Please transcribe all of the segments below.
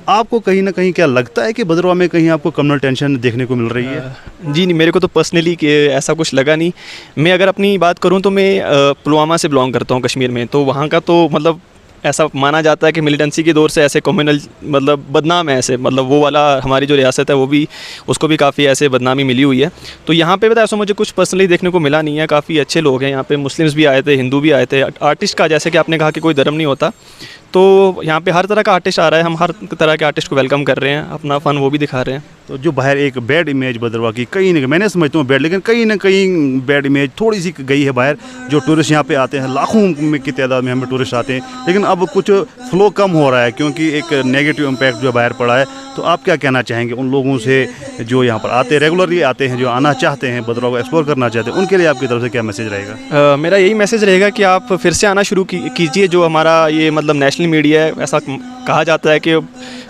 आपको कहीं ना कहीं क्या लगता है कि भद्रवाह में कहीं आपको कम्युनल टेंशन देखने को मिल रही है? जी नहीं, मेरे को तो पर्सनली कि ऐसा कुछ लगा नहीं। मैं अगर अपनी बात करूं तो मैं पुलवामा से बिलोंग करता हूं कश्मीर में, तो वहां का तो मतलब ऐसा माना जाता है कि मिलिटेंसी के दौर से ऐसे कम्युनल मतलब बदनाम है, ऐसे मतलब वो वाला हमारी जो रियासत है वो भी, उसको भी काफ़ी ऐसे बदनामी मिली हुई है। तो यहाँ पे ऐसा मुझे कुछ पर्सनली देखने को मिला नहीं है। काफ़ी अच्छे लोग हैं यहाँ पे, मुस्लिम्स भी आए थे, हिंदू भी आए थे। आर्टिस्ट का जैसे कि आपने कहा कि कोई धर्म नहीं होता, तो यहाँ पे हर तरह का आर्टिस्ट आ रहा है, हम हर तरह के आर्टिस्ट को वेलकम कर रहे हैं, अपना फ़न वो भी दिखा रहे हैं। तो जो बाहर एक बैड इमेज भद्रवाह की कहीं ना, मैंने समझता हूँ बैड, लेकिन कहीं ना कहीं बैड इमेज थोड़ी सी गई है बाहर। जो टूरिस्ट यहाँ पे आते हैं, लाखों में की तादाद में हमें टूरिस्ट आते हैं, लेकिन अब कुछ फ्लो कम हो रहा है क्योंकि एक नेगेटिव इम्पैक्ट जो बाहर पड़ा है। तो आप क्या कहना चाहेंगे उन लोगों से जो यहाँ पर आते, रेगुलरली आते हैं, जो आना चाहते हैं, भद्रवाह को एक्सप्लोर करना चाहते हैं, उनके लिए आपकी तरफ से क्या मैसेज रहेगा? मेरा यही मैसेज रहेगा कि आप फिर से आना शुरू कीजिए। जो हमारा ये मतलब नेशनल मीडिया है, ऐसा कहा जाता है कि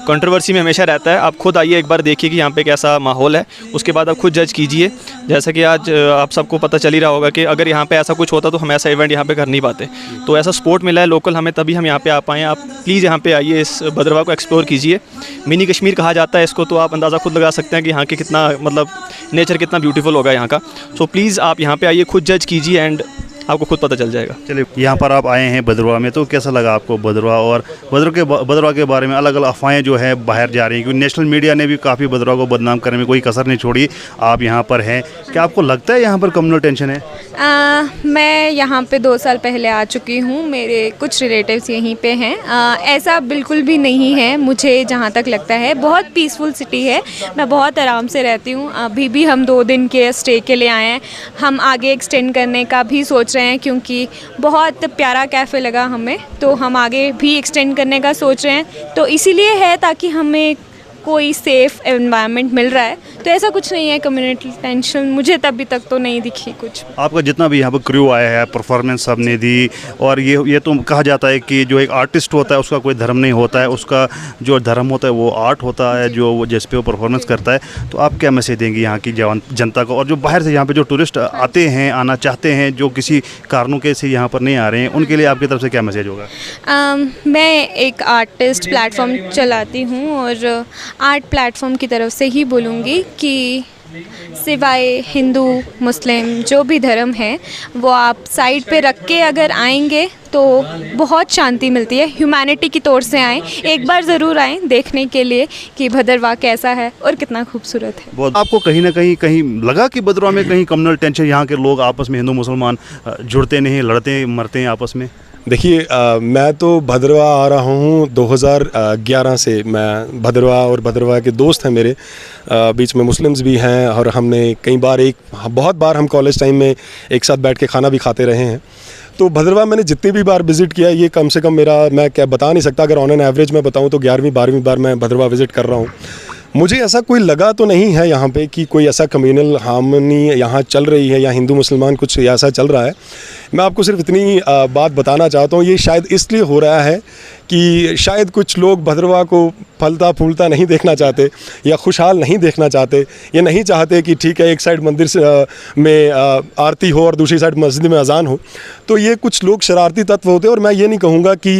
कंट्रोवर्सी में हमेशा रहता है। आप खुद आइए, एक बार देखिए कि यहाँ पे कैसा माहौल है, उसके बाद आप खुद जज कीजिए। जैसा कि आज आप सबको पता चल ही रहा होगा कि अगर यहाँ पे ऐसा कुछ होता तो हम ऐसा इवेंट यहाँ पे कर नहीं पाते। तो ऐसा सपोर्ट मिला है लोकल हमें, तभी हम यहाँ पे आ पाए। आप प्लीज़ यहाँ पे आइए, इस भद्रवाह को एक्सप्लोर कीजिए। मिनी कश्मीर कहा जाता है इसको, तो आप अंदाज़ा खुद लगा सकते हैं कि यहाँ के कितना मतलब नेचर कितना ब्यूटीफुल होगा यहाँ का। सो प्लीज़ आप यहाँ पे आइए, खुद जज कीजिए एंड आपको खुद पता चल जाएगा। चलिए, यहाँ पर आप आए हैं भद्रवाह में, तो कैसा लगा आपको भद्रवाह? और भद्रवाह के बारे में अलग अलग अफवाहें जो है बाहर जा रही हैं, क्योंकि नेशनल मीडिया ने भी काफ़ी भद्रवाह को बदनाम करने में कोई कसर नहीं छोड़ी। आप यहाँ पर हैं, क्या आपको लगता है यहाँ पर कम्युनल टेंशन है? मैं यहाँ पे 2 साल पहले आ चुकी हूँ, मेरे कुछ रिलेटिव्स यहीं पे हैं। ऐसा बिल्कुल भी नहीं है, मुझे जहाँ तक लगता है बहुत पीसफुल सिटी है, मैं बहुत आराम से रहती हूँ। अभी भी हम 2 दिन के स्टे के लिए आए हैं, हम आगे एक्सटेंड करने का भी सोच रहे हैं क्योंकि बहुत प्यारा कैफ़े लगा हमें, तो हम आगे भी एक्सटेंड करने का सोच रहे हैं। तो इसीलिए है ताकि हमें कोई सेफ़ एनवायरनमेंट मिल रहा है। तो ऐसा कुछ नहीं है कम्युनिटी टेंशन, मुझे तभी तक तो नहीं दिखी कुछ। आपका जितना भी यहाँ पर क्रू आया है, परफॉर्मेंस सबने दी, और ये तो कहा जाता है कि जो एक आर्टिस्ट होता है उसका कोई धर्म नहीं होता है, उसका जो धर्म होता है वो आर्ट होता है, जो वो जिस पे वो परफॉर्मेंस करता है। तो आप क्या मैसेज देंगे यहाँ की जनता को, और जो बाहर से यहाँ पे जो टूरिस्ट आते हैं, आना चाहते हैं, जो किसी कारणों के से यहाँ पर नहीं आ रहे हैं, उनके लिए आपकी तरफ से क्या मैसेज होगा? मैं एक आर्टिस्ट प्लेटफॉर्म चलाती हूँ और आर्ट प्लेटफॉर्म की तरफ से ही बोलूँगी कि सिवाय हिंदू मुस्लिम जो भी धर्म है वो आप साइड पे रख के अगर आएंगे तो बहुत शांति मिलती है। ह्यूमैनिटी की तौर से आएँ, एक बार ज़रूर आएँ देखने के लिए कि भद्रवाह कैसा है और कितना खूबसूरत है। बहुत आपको कहीं ना कहीं लगा कि भद्रवाह में कहीं कम्युनल टेंशन, यहाँ के लोग आपस में हिंदू मुसलमान जुड़ते नहीं, लड़ते मरते हैं आपस में? देखिए, मैं तो भद्रवाह आ रहा हूँ 2011 से। मैं भद्रवाह और भद्रवाह के दोस्त हैं मेरे, बीच में मुस्लिम्स भी हैं, और हमने कई बार बहुत बार हम कॉलेज टाइम में एक साथ बैठ के खाना भी खाते रहे हैं। तो भद्रवाह मैंने जितनी भी बार विज़िट किया, ये कम से कम मेरा, मैं क्या बता नहीं सकता, अगर ऑन एन एवरेज मैं बताऊँ तो 11वीं-12वीं बार मैं भद्रवाह विज़िट कर रहा हूँ। मुझे ऐसा कोई लगा तो नहीं है यहाँ पे कि कोई ऐसा कम्युनल हार्मनी यहाँ चल रही है या हिंदू मुसलमान कुछ ऐसा चल रहा है। मैं आपको सिर्फ इतनी बात बताना चाहता हूँ, ये शायद इसलिए हो रहा है कि शायद कुछ लोग भद्रवाह को फलता फूलता नहीं देखना चाहते या खुशहाल नहीं देखना चाहते। ये नहीं चाहते कि ठीक है एक साइड मंदिर में आरती हो और दूसरी साइड मस्जिद में अजान हो। तो ये कुछ लोग शरारती तत्व होते हैं, और मैं ये नहीं कहूँगा कि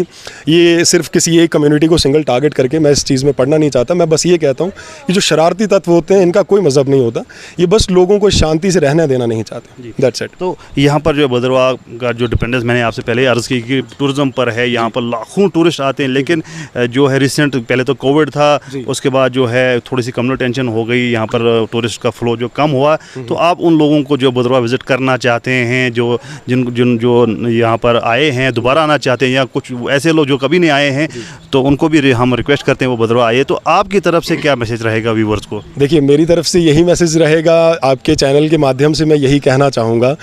ये सिर्फ किसी एक कम्युनिटी को सिंगल टारगेट करके, मैं इस चीज़ में पढ़ना नहीं चाहता। मैं बस ये कहता हूँ कि जो शरारती तत्व होते हैं इनका कोई मज़हब नहीं होता, ये बस लोगों को शांति से रहने देना नहीं चाहते। That's it. तो यहाँ पर जो भद्रवाह का जो डिपेंडेंस मैंने आपसे पहले अर्ज़ की कि टूरिज़्म पर है, यहाँ पर लाखों टूरिस्ट आते हैं, लेकिन जो है रिसेंट पहले तो कोविड था, उसके बाद जो है थोड़ी सी कम्युनल टेंशन हो गई, यहाँ पर टूरिस्ट का फ्लो जो कम हुआ। तो आप उन लोगों को जो भद्रवाह विज़िट करना चाहते हैं, जो जो यहाँ पर आए हैं, दोबारा आना चाहते हैं, या कुछ ऐसे लोग जो कभी नहीं आए हैं, तो उनको भी हम रिक्वेस्ट करते हैं वो भद्रवाह आए। तो आपकी तरफ से क्या मैसेज रहेगा व्यूवर्स को? देखिए, मेरी तरफ से यही मैसेज रहेगा, आपके चैनल के माध्यम से मैं यही कहना चाहूँगा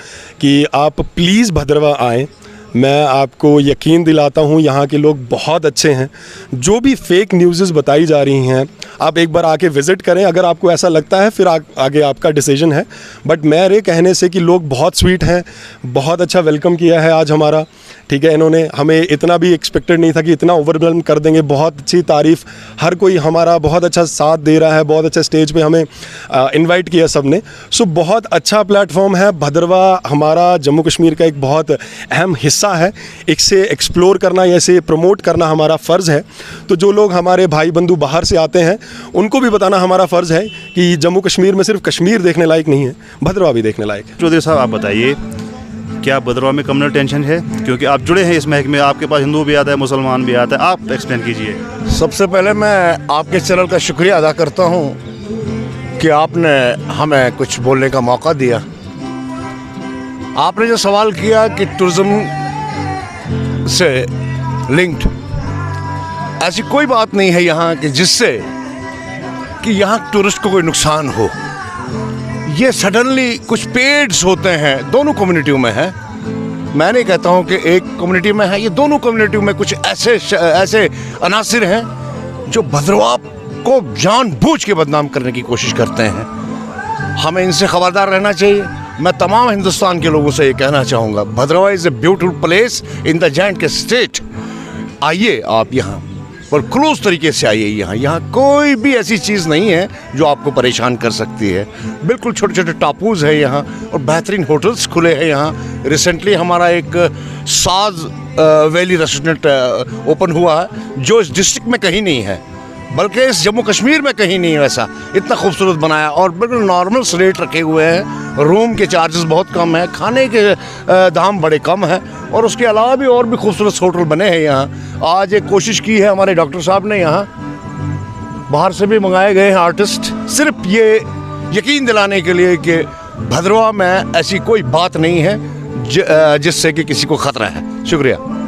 कि आप प्लीज़ भद्रवाह आएँ। मैं आपको यकीन दिलाता हूँ यहाँ के लोग बहुत अच्छे हैं। जो भी फेक न्यूज़ बताई जा रही हैं आप एक बार आके विज़िट करें, अगर आपको ऐसा लगता है फिर आगे आपका डिसीजन है। बट मेरे कहने से कि लोग बहुत स्वीट हैं, बहुत अच्छा वेलकम किया है आज हमारा, ठीक है। इन्होंने हमें इतना भी एक्सपेक्टेड नहीं था कि इतना ओवरवेलम कर देंगे, बहुत अच्छी तारीफ़, हर कोई हमारा बहुत अच्छा साथ दे रहा है, बहुत अच्छा स्टेज पे हमें इनवाइट किया सबने। सो बहुत अच्छा प्लेटफॉर्म है। भद्रवा हमारा जम्मू कश्मीर का एक बहुत अहम हिस्सा है, इसे एक्सप्लोर करना या इसे प्रमोट करना हमारा फ़र्ज़ है। तो जो लोग हमारे भाई बंधु बाहर से आते हैं उनको भी बताना हमारा फ़र्ज़ है कि जम्मू कश्मीर में सिर्फ कश्मीर देखने लायक नहीं है, भद्रवा भी देखने लायक है। चौधरी साहब, आप बताइए, क्या भद्रवा में कम्युनल टेंशन है? क्योंकि आप जुड़े हैं इस महकमे, आपके पास हिंदू भी आता है, मुसलमान भी आता है, आप एक्सप्लेन कीजिए। सबसे पहले मैं आपके चैनल का शुक्रिया अदा करता हूं कि आपने हमें कुछ बोलने का मौका दिया। आपने जो सवाल किया कि टूरिज़्म से लिंक्ड, ऐसी कोई बात नहीं है यहाँ कि जिससे कि यहाँ टूरिस्ट को कोई नुकसान हो। ये सडनली कुछ पेड्स होते हैं, दोनों कम्युनिटियों में है। मैं नहीं कहता हूँ कि एक कम्युनिटी में है, ये दोनों कम्युनिटियों में कुछ ऐसे अनासिर हैं जो भद्रवा को जानबूझ के बदनाम करने की कोशिश करते हैं। हमें इनसे खबरदार रहना चाहिए। मैं तमाम हिंदुस्तान के लोगों से ये कहना चाहूँगा, Bhadarwah is a beautiful place in the J&K state. आइए आप यहाँ और क्लोज तरीके से आइए। यहाँ कोई भी ऐसी चीज़ नहीं है जो आपको परेशान कर सकती है। बिल्कुल छोटे छोटे टापूज़ है यहाँ और बेहतरीन होटल्स खुले हैं यहाँ। रिसेंटली हमारा एक साज वैली रेस्टोरेंट ओपन हुआ है जो इस डिस्ट्रिक्ट में कहीं नहीं है, बल्कि इस जम्मू कश्मीर में कहीं नहीं है वैसा। इतना खूबसूरत बनाया और बिल्कुल नॉर्मल रेट रखे हुए हैं। रूम के चार्जेस बहुत कम है, खाने के दाम बड़े कम हैं और उसके अलावा भी और भी खूबसूरत होटल बने हैं यहाँ। आज एक कोशिश की है हमारे डॉक्टर साहब ने, यहाँ बाहर से भी मंगाए गए हैं आर्टिस्ट, सिर्फ ये यकीन दिलाने के लिए कि भद्रवा में ऐसी कोई बात नहीं है जिससे कि किसी को ख़तरा है। शुक्रिया।